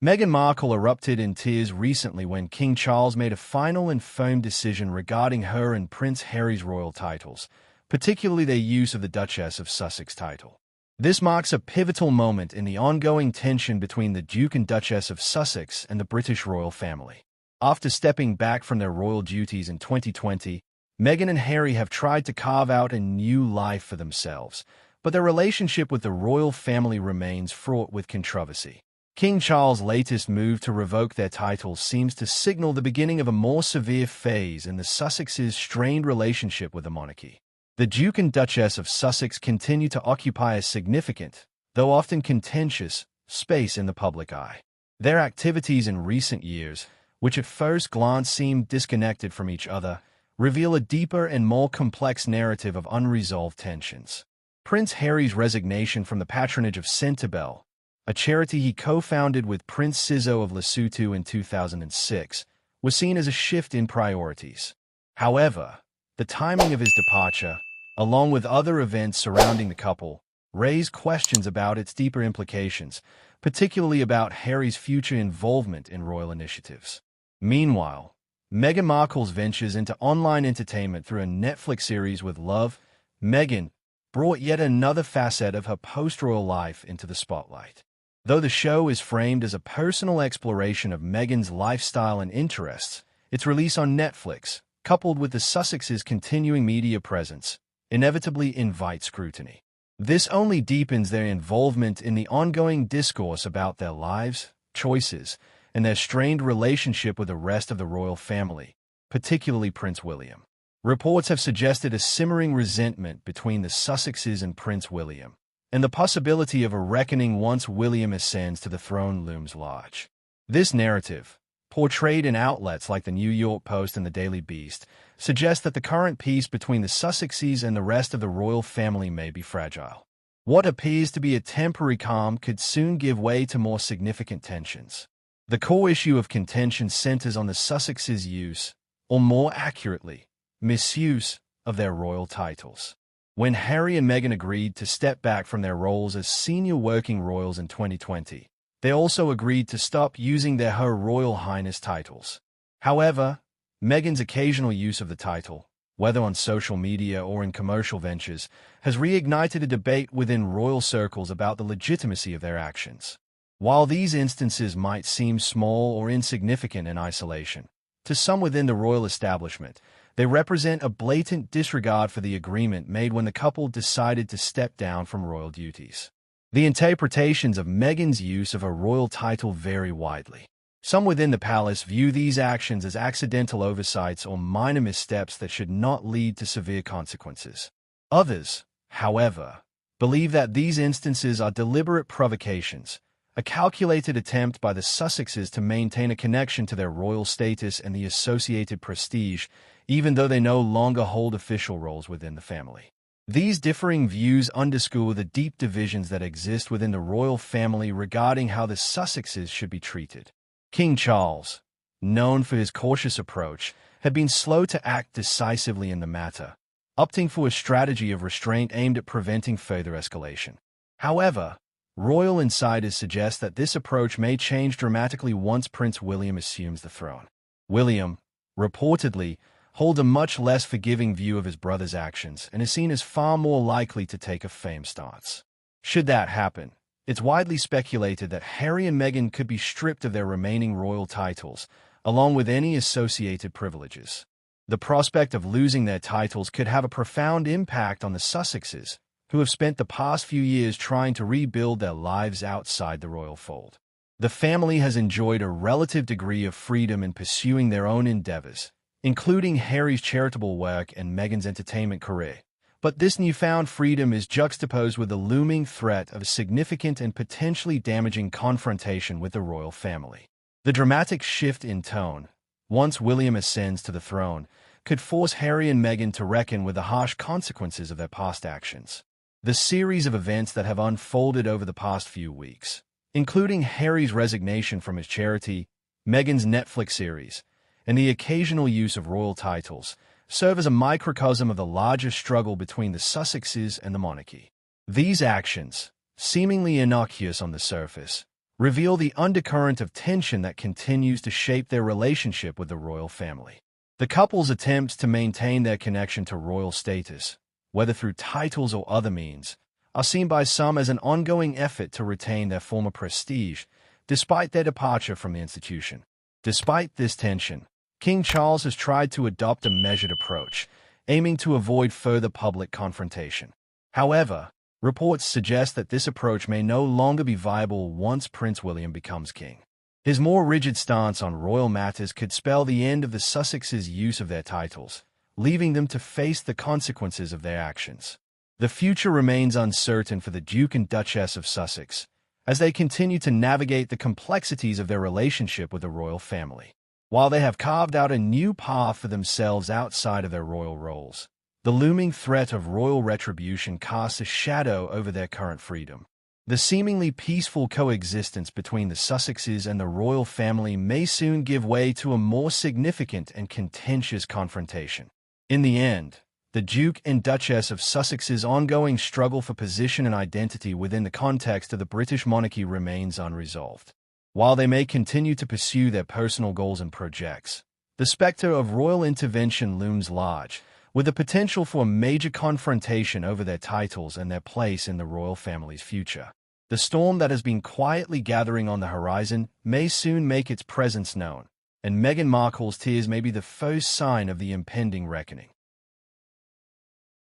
Meghan Markle erupted in tears recently when King Charles made a final and firm decision regarding her and Prince Harry's royal titles, particularly their use of the Duchess of Sussex title. This marks a pivotal moment in the ongoing tension between the Duke and Duchess of Sussex and the British royal family. After stepping back from their royal duties in 2020, Meghan and Harry have tried to carve out a new life for themselves, but their relationship with the royal family remains fraught with controversy. King Charles' latest move to revoke their titles seems to signal the beginning of a more severe phase in the Sussexes' strained relationship with the monarchy. The Duke and Duchess of Sussex continue to occupy a significant, though often contentious, space in the public eye. Their activities in recent years, which at first glance seemed disconnected from each other, reveal a deeper and more complex narrative of unresolved tensions. Prince Harry's resignation from the patronage of Centrebell, a charity he co-founded with Prince Sizzo of Lesotho in 2006, was seen as a shift in priorities. However, the timing of his departure, along with other events surrounding the couple, raised questions about its deeper implications, particularly about Harry's future involvement in royal initiatives. Meanwhile, Meghan Markle's ventures into online entertainment through a Netflix series with Love, Meghan, brought yet another facet of her post-royal life into the spotlight. Though the show is framed as a personal exploration of Meghan's lifestyle and interests, its release on Netflix, coupled with the Sussexes' continuing media presence, inevitably invites scrutiny. This only deepens their involvement in the ongoing discourse about their lives, choices, and their strained relationship with the rest of the royal family, particularly Prince William. Reports have suggested a simmering resentment between the Sussexes and Prince William, and the possibility of a reckoning once William ascends to the throne looms large. This narrative, portrayed in outlets like the New York Post and the Daily Beast, suggests that the current peace between the Sussexes and the rest of the royal family may be fragile. What appears to be a temporary calm could soon give way to more significant tensions. The core issue of contention centers on the Sussexes' use, or more accurately, misuse, of their royal titles. When Harry and Meghan agreed to step back from their roles as senior working royals in 2020, they also agreed to stop using their Her Royal Highness titles. However, Meghan's occasional use of the title, whether on social media or in commercial ventures, has reignited a debate within royal circles about the legitimacy of their actions. While these instances might seem small or insignificant in isolation, to some within the royal establishment, they represent a blatant disregard for the agreement made when the couple decided to step down from royal duties. The interpretations of Meghan's use of a royal title vary widely. Some within the palace view these actions as accidental oversights or minor missteps that should not lead to severe consequences. Others, however, believe that these instances are deliberate provocations, a calculated attempt by the Sussexes to maintain a connection to their royal status and the associated prestige, even though they no longer hold official roles within the family. These differing views underscore the deep divisions that exist within the royal family regarding how the Sussexes should be treated. King Charles, known for his cautious approach, had been slow to act decisively in the matter, opting for a strategy of restraint aimed at preventing further escalation. However, royal insiders suggest that this approach may change dramatically once Prince William assumes the throne. William, reportedly, holds a much less forgiving view of his brother's actions and is seen as far more likely to take a firm stance. Should that happen, it's widely speculated that Harry and Meghan could be stripped of their remaining royal titles, along with any associated privileges. The prospect of losing their titles could have a profound impact on the Sussexes, who have spent the past few years trying to rebuild their lives outside the royal fold. The family has enjoyed a relative degree of freedom in pursuing their own endeavors, including Harry's charitable work and Meghan's entertainment career. But this newfound freedom is juxtaposed with the looming threat of a significant and potentially damaging confrontation with the royal family. The dramatic shift in tone, once William ascends to the throne, could force Harry and Meghan to reckon with the harsh consequences of their past actions. The series of events that have unfolded over the past few weeks, including Harry's resignation from his charity, Meghan's Netflix series, and the occasional use of royal titles, serve as a microcosm of the larger struggle between the Sussexes and the monarchy. These actions, seemingly innocuous on the surface, reveal the undercurrent of tension that continues to shape their relationship with the royal family. The couple's attempts to maintain their connection to royal status, whether through titles or other means, are seen by some as an ongoing effort to retain their former prestige, despite their departure from the institution. Despite this tension, King Charles has tried to adopt a measured approach, aiming to avoid further public confrontation. However, reports suggest that this approach may no longer be viable once Prince William becomes king. His more rigid stance on royal matters could spell the end of the Sussexes' use of their titles, leaving them to face the consequences of their actions. The future remains uncertain for the Duke and Duchess of Sussex, as they continue to navigate the complexities of their relationship with the royal family. While they have carved out a new path for themselves outside of their royal roles, the looming threat of royal retribution casts a shadow over their current freedom. The seemingly peaceful coexistence between the Sussexes and the royal family may soon give way to a more significant and contentious confrontation. In the end, the Duke and Duchess of Sussex's ongoing struggle for position and identity within the context of the British monarchy remains unresolved. While they may continue to pursue their personal goals and projects, the specter of royal intervention looms large, with the potential for a major confrontation over their titles and their place in the royal family's future. The storm that has been quietly gathering on the horizon may soon make its presence known, and Meghan Markle's tears may be the first sign of the impending reckoning.